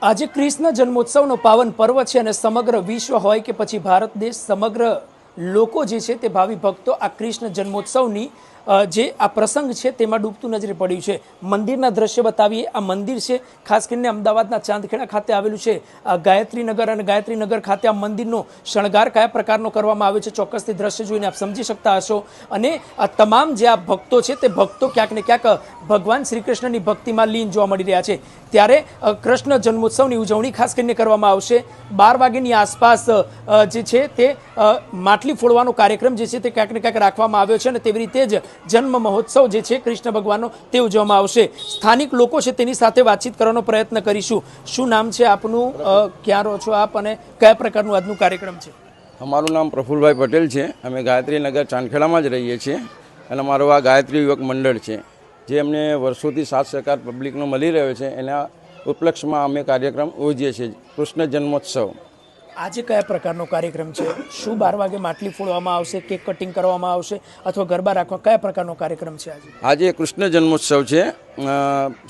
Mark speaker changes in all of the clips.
Speaker 1: આજે કૃષ્ણ જન્મોત્સવનો પાવન પર્વ છે અને સમગ્ર વિશ્વ હોય કે પછી ભારત દેશ સમગ્ર લોકો જે છે તે ભાવિ ભક્તો આ કૃષ્ણ જન્મોત્સવની જે આ પ્રસંગ છે તેમાં ડૂબતું નજરે પડ્યું છે। મંદિરના દ્રશ્ય બતાવીએ। આ મંદિર છે ખાસ કરીને અમદાવાદના ચાંદખેડા ખાતે આવેલું છે। ગાયત્રીનગર અને ગાયત્રીનગર ખાતે આ મંદિરનો શણગાર કયા પ્રકારનો કરવામાં આવ્યો છે ચોક્કસથી દ્રશ્ય જોઈને આપ સમજી શકતા હશો। અને આ તમામ જે આ ભક્તો છે તે ભક્તો ક્યાંક ને ક્યાંક ભગવાન શ્રી કૃષ્ણની ભક્તિમાં લીન જોવા મળી રહ્યા છે। ત્યારે કૃષ્ણ જન્મોત્સવની ઉજવણી ખાસ કરીને કરવામાં આવશે। 12 વાગ્યાની આસપાસ જે છે તે માટલી ફોડવાનો કાર્યક્રમ જે છે તે ક્યાંક ને ક્યાંક રાખવામાં આવ્યો છે અને તેવી રીતે જ જન્મ મહોત્સવ જે છે કૃષ્ણ ભગવાનનો તે ઉજવવામાં આવશે। સ્થાનિક લોકો છે તેની સાથે વાતચીત કરવાનો પ્રયત્ન કરીશું। શું નામ છે આપનું, ક્યાં રહો છો આપ અને કયા પ્રકારનું આજનું કાર્યક્રમ છે?
Speaker 2: અમારું નામ પ્રફુલભાઈ પટેલ છે। અમે ગાયત્રીનગર ચાંદખેડામાં જ રહીએ છીએ અને અમારું આ ગાયત્રી યુવક મંડળ છે જે અમને વર્ષોથી સાથ સહકાર પબ્લિકનો મળી રહ્યો છે। એના ઉપલક્ષમાં અમે કાર્યક્રમ યોજીએ છીએ કૃષ્ણ જન્મોત્સવ।
Speaker 1: આજે કયા પ્રકારનો કાર્યક્રમ છે? શું 12 વાગે માટલી ફોડવામાં આવશે, કેક કટિંગ કરવામાં આવશે અથવા ગરબા રાખવા, કયા પ્રકારનો કાર્યક્રમ છે આજે?
Speaker 2: આજે કૃષ્ણ જન્મોત્સવ છે।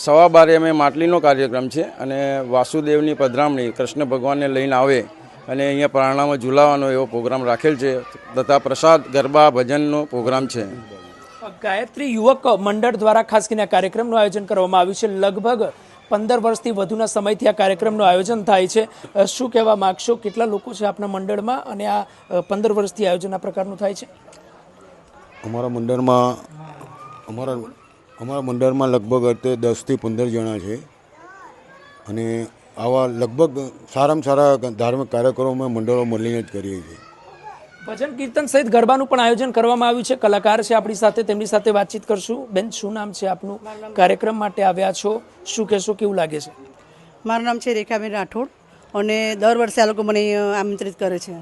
Speaker 2: 12:15 અમે માટલીનો કાર્યક્રમ છે અને વાસુદેવની પધરામણી કૃષ્ણ ભગવાનને લઈને આવે અને અહીંયા પ્રાણામાં ઝુલાવાનો એવો પ્રોગ્રામ રાખેલ છે તથા પ્રસાદ ગરબા ભજનનો પ્રોગ્રામ છે।
Speaker 1: ગાયત્રી યુવક મંડળ દ્વારા ખાસ કરીને આ કાર્યક્રમનું આયોજન કરવામાં આવ્યું છે। લગભગ 15 વર્ષથી વધુના સમયથી આ કાર્યક્રમનું આયોજન થાય છે। શું કહેવા માગશો? કેટલા લોકો છે આપના મંડળમાં અને આ 15 વર્ષથી આયોજન આ પ્રકારનું થાય છે?
Speaker 3: અમારા મંડળમાં લગભગ 10 થી 15 જણા છે અને આવા લગભગ સારામાં સારા ધાર્મિક કાર્યક્રમો અમે મંડળો મળીને જ કરીએ છીએ।
Speaker 1: ભજન કીર્તન સહિત ગરબાનું પણ આયોજન કરવામાં આવ્યું છે। કલાકાર છે આપણી સાથે, તેમની સાથે વાતચીત કરશું। બેન, શું નામ છે આપનું? કાર્યક્રમ માટે આવ્યા છો, શું કહેશો, કેવું લાગે છે?
Speaker 4: મારું નામ છે રેખાબેન રાઠોડ અને દર વર્ષે આ લોકો મને આમંત્રિત કરે છે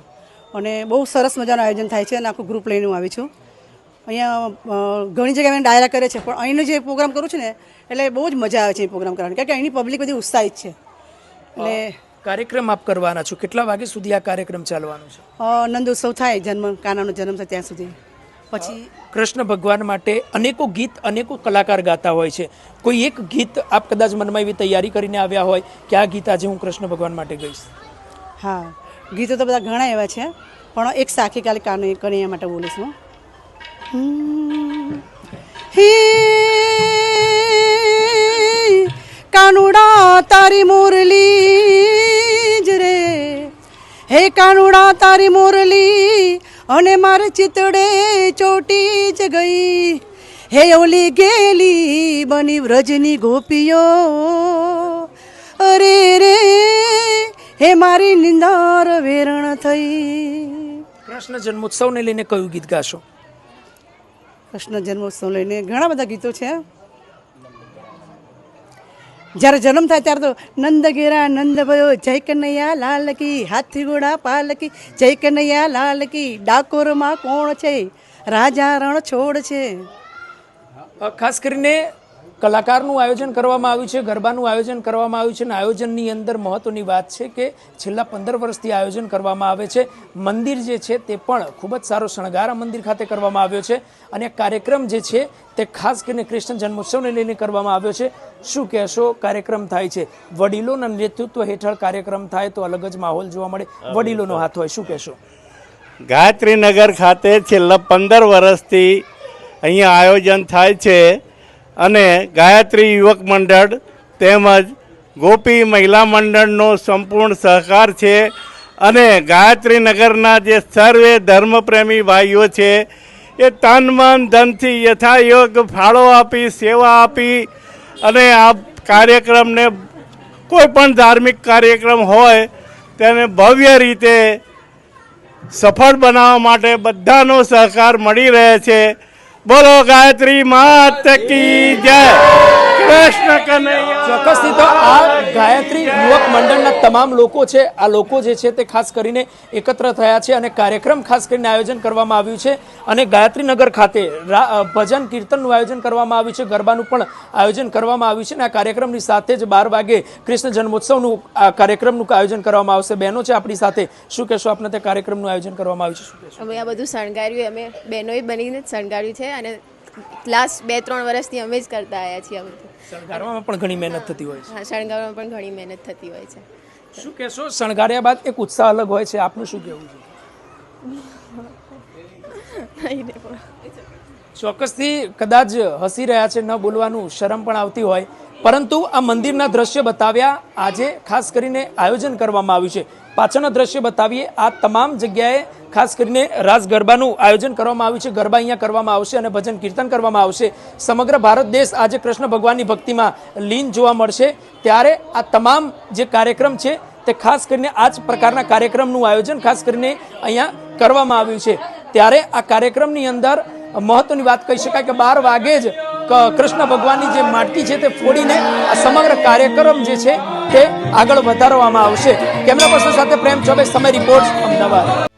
Speaker 4: અને બહુ સરસ મજાનું આયોજન થાય છે અને આખું ગ્રુપ લઈને હું આવી છું। અહીંયા ઘણી જગ્યાએ ડાયરા કરે છે પણ અહીંનો જે પ્રોગ્રામ કરું છું ને એટલે બહુ જ મજા આવે છે એ પ્રોગ્રામ કરવાની, કારણ કે અહીંની પબ્લિક બધી ઉત્સાહિત છે। એટલે
Speaker 1: કાર્યક્રમ આપ કરવાના છો, કેટલા વાગે સુધી આ કાર્યક્રમ ચાલવાનો છે?
Speaker 4: નંદોત્સવ થાય, કાનાનો જન્મ થાય ત્યાં સુધી। પછી
Speaker 1: કૃષ્ણ ભગવાન માટે અનેકો ગીત અનેકો કલાકાર ગાતા હોય છે। કોઈ એક ગીત આપ કદાચ મનમાં એવી તૈયારી કરીને આવ્યા હોય કે આ ગીત આજે હું કૃષ્ણ ભગવાન માટે ગઈશ?
Speaker 4: હા, ગીતો તો બધા ઘણા એવા છે પણ એક સાખી કાલે કનૈયા માટે બોલીશ હું। હે કાનુડા તારી મુરલી જ રે, હે કાનુડા તારી મુરલી અને મારે ચિતડે ચોટી જ ગઈ, હે ઓલી ગેલી બની વ્રજની ગોપીઓ, અરે રે હે મારી નિંદાર વેરણ થઈ।
Speaker 1: કૃષ્ણ જન્મોત્સવને લઈને કયું ગીત ગાશો?
Speaker 4: કૃષ્ણ જન્મોત્સવ લઈને ઘણા બધા ગીતો છે। જ્યારે જન્મ થાય ત્યારે તો નંદ ઘેરા નંદ ભયો, જય કનૈયા લાલ કી, હાથી ઘોડા પાલકી, જય કનૈયા લાલ કી, ડાકોરમાં કોણ છે, રાજા રણ છોડ છે।
Speaker 1: ખાસ કરીને કલાકારનું આયોજન કરવામાં આવ્યું છે, ગરબાનું આયોજન કરવામાં આવ્યું છે અને આયોજનની અંદર મહત્વની વાત છે કે છેલ્લા 15 વર્ષથી આયોજન કરવામાં આવે છે। મંદિર જે છે તે પણ ખૂબ જ સારો શણગાર આ મંદિર ખાતે કરવામાં આવ્યો છે અને કાર્યક્રમ જે છે તે ખાસ કરીને કૃષ્ણ જન્મોત્સવને લઈને કરવામાં આવ્યો છે। શું કહેશો? કાર્યક્રમ થાય છે, વડીલોના નેતૃત્વ હેઠળ કાર્યક્રમ થાય તો અલગ જ માહોલ જોવા મળે, વડીલોનો હાથ હોય, શું કહેશો?
Speaker 5: ગાયત્રીનગર ખાતે છેલ્લા 15 વર્ષથી અહીંયા આયોજન થાય છે અને ગાયત્રી યુવક મંડળ તેમજ ગોપી મહિલા મંડળનો સંપૂર્ણ સહકાર છે અને ગાયત્રીનગરના જે સર્વે ધર્મપ્રેમી ભાઈઓ છે એ તન મન ધનથી યથાયોગ ફાળો આપી, સેવા આપી અને આ કાર્યક્રમને કોઈ પણ ધાર્મિક કાર્યક્રમ હોય તેને ભવ્ય રીતે સફળ બનાવવા માટે બધાનો સહકાર મળી રહે છે। બોલો ગાયત્રી માત કી જય, કૃષ્ણ કનૈયા।
Speaker 1: ચોક્કસથી તો આ ગાયત્રી યુવક મંડળના તમામ લોકો છે, આ લોકો જે છે તે ખાસ કરીને એકત્ર થયા છે અને કાર્યક્રમ ખાસ કરીને આયોજન કરવામાં આવ્યું છે અને ગાયત્રીનગર ખાતે ભજન કીર્તનનું આયોજન કરવામાં આવ્યું છે, ગરબાનું પણ આયોજન કરવામાં આવ્યું છે અને આ કાર્યક્રમની સાથે જ 12 વાગે કૃષ્ણ જન્મોત્સવનું આ કાર્યક્રમનું આયોજન કરવામાં આવશે। બહેનો છે આપણી સાથે, શું કહેશો? આપને તે કાર્યક્રમનું આયોજન કરવામાં આવ્યું છે, શું કહેશો?
Speaker 6: અમે આ બધું શણગાર્યું, અમે બહેનોએ બનીને જ શણગાર્યું છે અને લાસ્ટ 2-3 વર્ષથી અમે જ કરતા આવ્યા છીએ આ બધું.
Speaker 1: શણગારવામાં પણ ઘણી મહેનત થતી હોય છે.
Speaker 6: હા, શણગારવામાં પણ ઘણી મહેનત થતી હોય છે.
Speaker 1: શું કહેશો, શણગાર્યા બાદ એક ઉત્સાહ અલગ હોય છે, આપનું શું કહેવું છે? ચોક્કસથી કદાચ હસી રહ્યા છે, ન બોલવાનું શરમ પણ આવતી હોય, પરંતુ આ મંદિરના દ્રશ્ય બતાવ્યા. આજે ખાસ કરીને આયોજન કરવામાં આવ્યું છે. પાછળના દ્રશ્ય બતાવીએ. આ તમામ જગ્યાએ ખાસ કરીને રાસ ગરબાનું આયોજન કરવામાં આવ્યું છે. ગરબા અહીંયા કરવામાં આવશે અને ભજન કીર્તન કરવામાં આવશે. સમગ્ર ભારત દેશ આજે કૃષ્ણ ભગવાનની ભક્તિમાં લીન જોવા મળશે. ત્યારે આ તમામ જે કાર્યક્રમ છે તે ખાસ કરીને આ જ પ્રકારના કાર્યક્રમનું આયોજન ખાસ કરીને અહીંયા કરવામાં આવ્યું છે. ત્યારે આ કાર્યક્રમની અંદર મહત્વની વાત કહી શકાય કે 12 વાગે જ કૃષ્ણ ભગવાનની જે માટકી છે તે ફોડીને આ સમગ્ર કાર્યક્રમ જે છે તે આગળ વધારવામાં આવશે. કેમેરા પર્સન સાથે પ્રેમ ચોબે, સમય રિપોર્ટ, અમદાવાદ.